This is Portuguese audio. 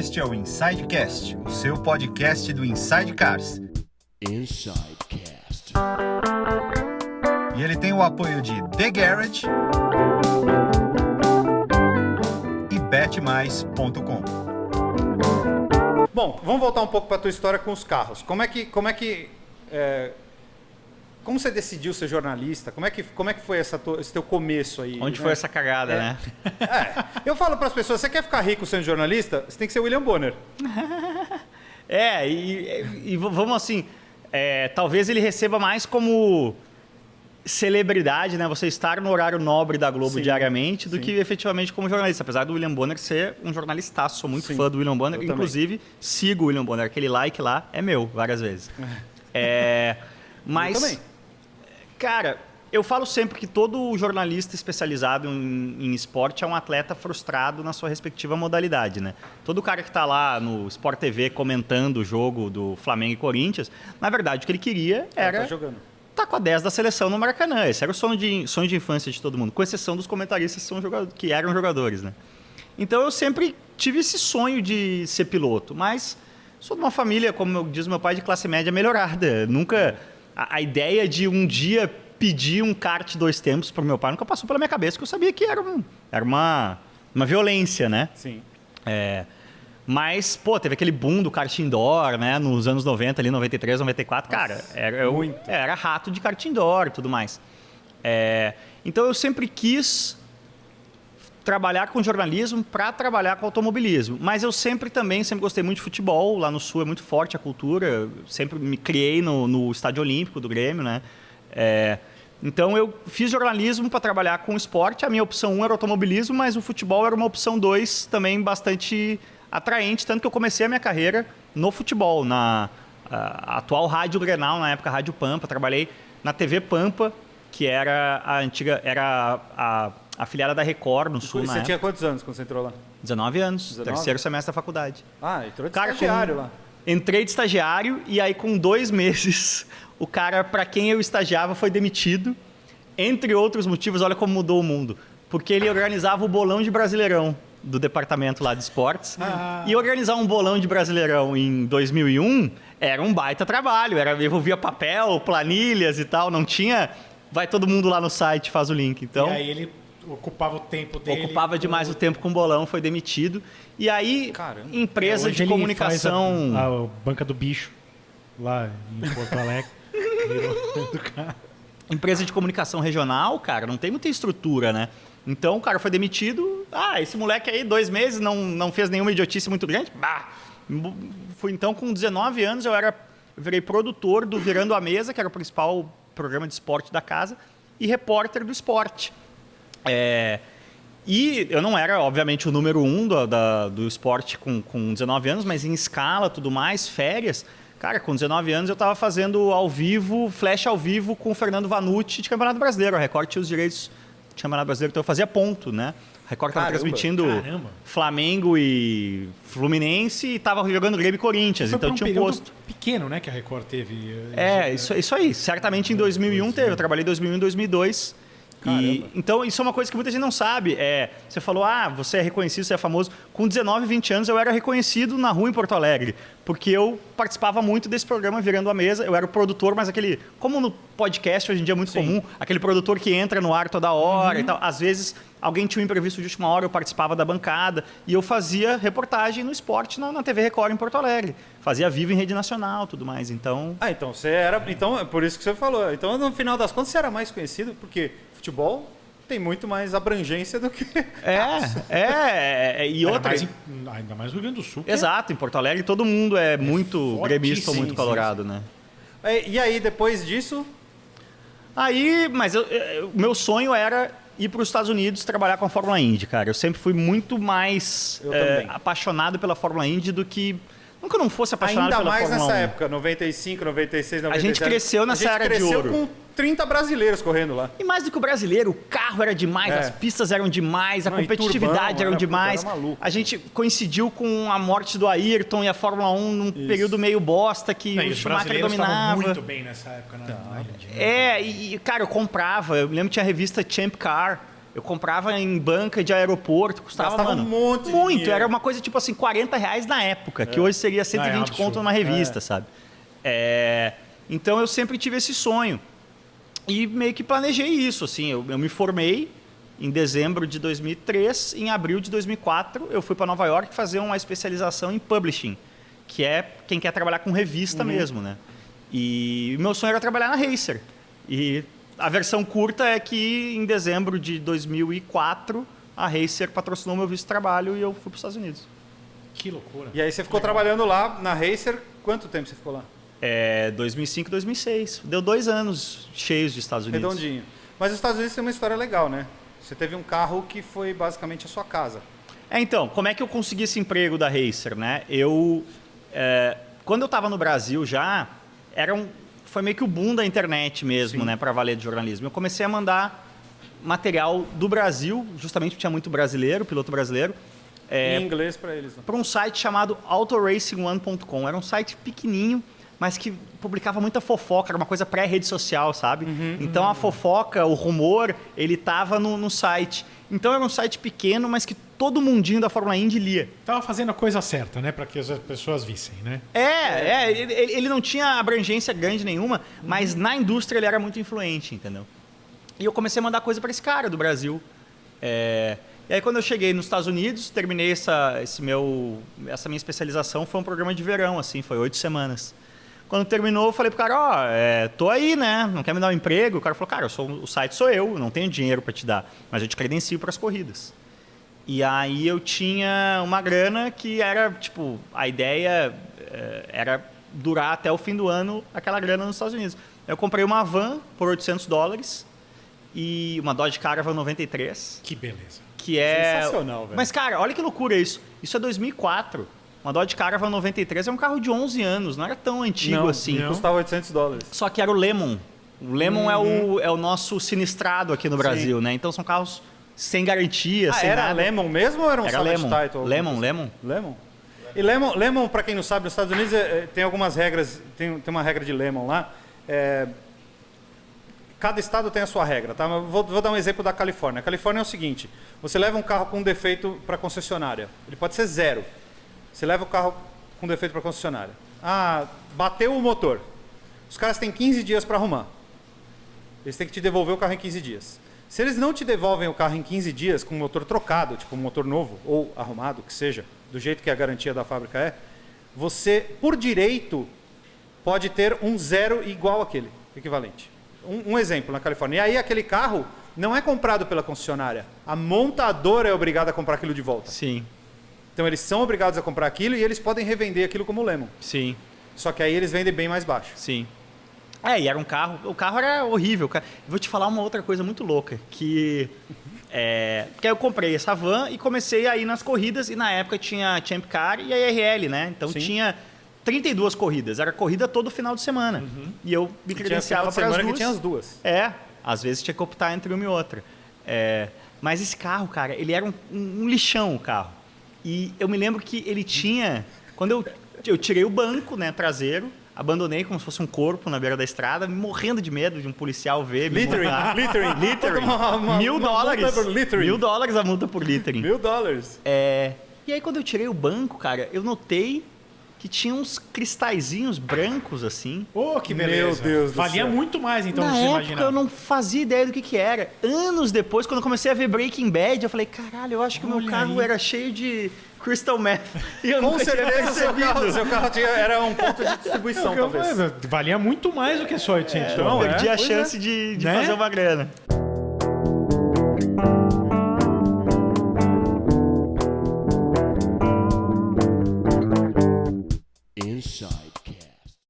Este é o Insidecast, o seu podcast do Inside Cars. Insidecast. E ele tem o apoio de The Garage e betmais.com. Bom, vamos voltar um pouco para a tua história com os carros. Como você decidiu ser jornalista? Como é que foi esse teu começo aí? Onde foi essa cagada, né? Eu falo para as pessoas, você quer ficar rico sendo jornalista? Você tem que ser William Bonner. E vamos assim, talvez ele receba mais como celebridade, né? Você estar no horário nobre da Globo diariamente, do que efetivamente como jornalista. Apesar do William Bonner ser um jornalistaço, sou muito fã do William Bonner. Inclusive, sigo o William Bonner. Aquele like lá é meu, várias vezes. Mas, eu também. Cara, eu falo sempre que todo jornalista especializado em esporte é um atleta frustrado na sua respectiva modalidade, né? Todo cara que está lá no Sport TV comentando o jogo do Flamengo e Corinthians, na verdade o que ele queria era tá com a 10 da seleção no Maracanã. Esse era o sonho de infância de todo mundo, com exceção dos comentaristas que eram jogadores, né? Então eu sempre tive esse sonho de ser piloto, mas sou de uma família, como diz meu pai, de classe média melhorada. Nunca... A ideia de um dia pedir um kart 2 tempos para o meu pai nunca passou pela minha cabeça, porque eu sabia que era uma violência, né? Sim. Mas, teve aquele boom do kart indoor, né? Nos anos 90, ali, 93, 94. Nossa, cara, era rato de kart indoor e tudo mais. Então, eu sempre quis trabalhar com jornalismo para trabalhar com automobilismo. Mas eu sempre gostei muito de futebol. Lá no Sul é muito forte a cultura. Eu sempre me criei no Estádio Olímpico do Grêmio, né? Então eu fiz jornalismo para trabalhar com esporte. A minha opção 1 era automobilismo, mas o futebol era uma opção 2 também bastante atraente. Tanto que eu comecei a minha carreira no futebol, na atual Rádio Grenal, na época Rádio Pampa. Trabalhei na TV Pampa, que era a antiga... Era a afiliada da Record no Sul, Você tinha quantos anos quando você entrou lá? 19 anos, terceiro semestre da faculdade. Entrou de estagiário lá. Entrei de estagiário e aí com 2 meses, o cara para quem eu estagiava foi demitido. Entre outros motivos, olha como mudou o mundo. Porque ele organizava o bolão de Brasileirão do departamento lá de esportes. E organizar um bolão de Brasileirão em 2001 era um baita trabalho. Envolvia papel, planilhas e tal. Não tinha... Vai todo mundo lá no site, faz o link. Então, e aí ele... ocupava o tempo dele. Ocupava demais o tempo com o bolão, foi demitido. E aí, empresa de comunicação... A banca do bicho, lá em Porto Alegre. Empresa de comunicação regional, cara, não tem muita estrutura, né? Então, o cara foi demitido. Esse moleque aí, 2 meses, não fez nenhuma idiotice muito grande. Fui, então, com 19 anos, eu virei produtor do Virando a Mesa, que era o principal programa de esporte da casa, e repórter do esporte. E eu não era, obviamente, o número 1 do esporte com 19 anos, mas em escala, tudo mais, férias. Cara, com 19 anos eu estava fazendo flash ao vivo com o Fernando Vanucci de Campeonato Brasileiro. A Record tinha os direitos de Campeonato Brasileiro, então eu fazia ponto, né? A Record estava transmitindo Flamengo e Fluminense e estava jogando Grêmio e Corinthians, então tinha um posto. Pequeno, né, que a Record teve. Isso aí. Certamente em 2001 teve. Eu trabalhei em 2001 e 2002. Então, isso é uma coisa que muita gente não sabe. Você falou, você é reconhecido, você é famoso. Com 19, 20 anos, eu era reconhecido na rua em Porto Alegre, porque eu participava muito desse programa Virando a Mesa. Eu era o produtor, mas como no podcast hoje em dia é muito comum, aquele produtor que entra no ar toda hora e tal. Às vezes, alguém tinha um imprevisto de última hora, eu participava da bancada e eu fazia reportagem no esporte na TV Record em Porto Alegre. Fazia vivo em rede nacional, tudo mais. Então... Então você era... Então, é por isso que você falou. Então, no final das contas, você era mais conhecido, porque... futebol tem muito mais abrangência do que... E outra... Ainda mais no Rio Grande do Sul. Exato, em Porto Alegre todo mundo é muito gremista ou muito colorado, né? E aí, depois disso... Mas o meu sonho era ir para os Estados Unidos trabalhar com a Fórmula Indy, cara. Eu sempre fui muito mais apaixonado pela Fórmula Indy do que... Nunca não fosse apaixonado pela Fórmula 1. Ainda mais nessa época, 95, 96, 97. A gente cresceu nessa era de ouro. Com 30 brasileiros correndo lá. E mais do que o brasileiro, o carro era demais, as pistas eram demais, a competitividade era demais. A gente coincidiu com a morte do Ayrton e a Fórmula 1 num período meio bosta que o Schumacher dominava. Muito bem nessa época. Cara, eu comprava. Eu lembro que tinha a revista Champ Car, Eu comprava em banca de aeroporto, custava, Gastava mano, um monte de muito. dinheiro. Era uma coisa tipo assim, R$40 na época, que hoje seria 120 absurdo. conto numa revista, sabe? Então eu sempre tive esse sonho. E meio que planejei isso, assim. Eu me formei em dezembro de 2003, em abril de 2004 eu fui para Nova York fazer uma especialização em publishing, que é quem quer trabalhar com revista mesmo, né? E meu sonho era trabalhar na Racer. E a versão curta é que em dezembro de 2004 a Racer patrocinou meu visto de trabalho e eu fui para os Estados Unidos. Que loucura. E aí você ficou trabalhando lá na Racer, quanto tempo você ficou lá? 2005, 2006. Deu 2 anos cheios de Estados Unidos. Redondinho. Mas os Estados Unidos tem uma história legal, né? Você teve um carro que foi basicamente a sua casa. Então, como é que eu consegui esse emprego da Racer, né? Quando eu estava no Brasil já, foi meio que o boom da internet mesmo, né? Para valer de jornalismo. Eu comecei a mandar material do Brasil, justamente porque tinha muito brasileiro, piloto brasileiro. Em inglês para eles. Né? Para um site chamado autoracing1.com. Era um site pequenininho, mas que publicava muita fofoca, era uma coisa pré-rede social, sabe? Então a fofoca, o rumor, ele estava no site. Então era um site pequeno, mas que todo mundinho da Fórmula Indy lia. Tava fazendo a coisa certa, né? Para que as pessoas vissem, né? Ele não tinha abrangência grande nenhuma, mas na indústria ele era muito influente, entendeu? E eu comecei a mandar coisa para esse cara do Brasil. E aí quando eu cheguei nos Estados Unidos, terminei essa minha especialização, foi um programa de verão, assim, foi 8 semanas. Quando terminou, eu falei pro cara, tô aí, né? Não quer me dar um emprego? O cara falou, cara, o site sou eu, não tenho dinheiro para te dar, mas eu te credencio para as corridas. E aí eu tinha uma grana que era, tipo, a ideia era durar até o fim do ano aquela grana nos Estados Unidos. Eu comprei uma van por $800 e uma Dodge Caravan 93. Que beleza. Que é... Sensacional, velho. Mas, cara, olha que loucura isso. Isso é 2004. Uma Dodge Caravan 93 é um carro de 11 anos, não era tão antigo assim. Não. Custava $800. Só que era o Lemon. O Lemon é o nosso sinistrado aqui no Brasil, né? Então são carros sem garantia, sem era nada. Lemon mesmo ou era um Era Savage Lemon. Title? Lemon. E Lemon, para quem não sabe, nos Estados Unidos tem algumas regras, tem uma regra de Lemon lá. Cada estado tem a sua regra, tá? Mas vou dar um exemplo da Califórnia. A Califórnia é o seguinte, você leva um carro com defeito para a concessionária, ele pode ser 0. Você leva o carro com defeito para a concessionária. Bateu o motor. Os caras têm 15 dias para arrumar. Eles têm que te devolver o carro em 15 dias. Se eles não te devolvem o carro em 15 dias com o motor trocado, tipo um motor novo ou arrumado, que seja, do jeito que a garantia da fábrica é, você, por direito, pode ter um 0 igual àquele, equivalente. Um exemplo na Califórnia. E aí aquele carro não é comprado pela concessionária. A montadora é obrigada a comprar aquilo de volta. Sim, Então eles são obrigados a comprar aquilo e eles podem revender aquilo como Lemon. sim, Só que aí eles vendem bem mais baixo. sim. E era um carro... O carro era horrível. Vou te falar uma outra coisa muito louca, que eu comprei essa van e comecei a ir nas corridas, e na época tinha Champ Car e a IRL, né? Então Sim. tinha 32 corridas, era corrida todo final de semana. E eu me credenciava para as duas. Que tinha as duas. Às vezes tinha que optar entre uma e outra. Mas esse carro, cara, ele era um lixão, o carro. E eu me lembro que ele tinha... Quando eu tirei o banco, né, traseiro, abandonei como se fosse um corpo na beira da estrada, morrendo de medo de um policial ver. Littering. Littering. Uma $1.000. multa por littering. $1.000 a multa por littering. $1.000. E aí quando eu tirei o banco, cara, eu notei que tinha uns cristalzinhos brancos assim. Oh, que beleza. Meu Deus do Valia céu. muito mais, então, Na do que você época imaginava. eu não fazia ideia do que era. Anos depois, quando eu comecei a ver Breaking Bad, eu falei, caralho, eu acho que o meu Olha carro aí. era cheio de crystal meth. E eu Com nunca tinha certeza percebido. seu carro era um ponto de distribuição, talvez. Valia muito mais do que só 800 Não, dólares. Perdi a pois chance de Né? fazer uma grana.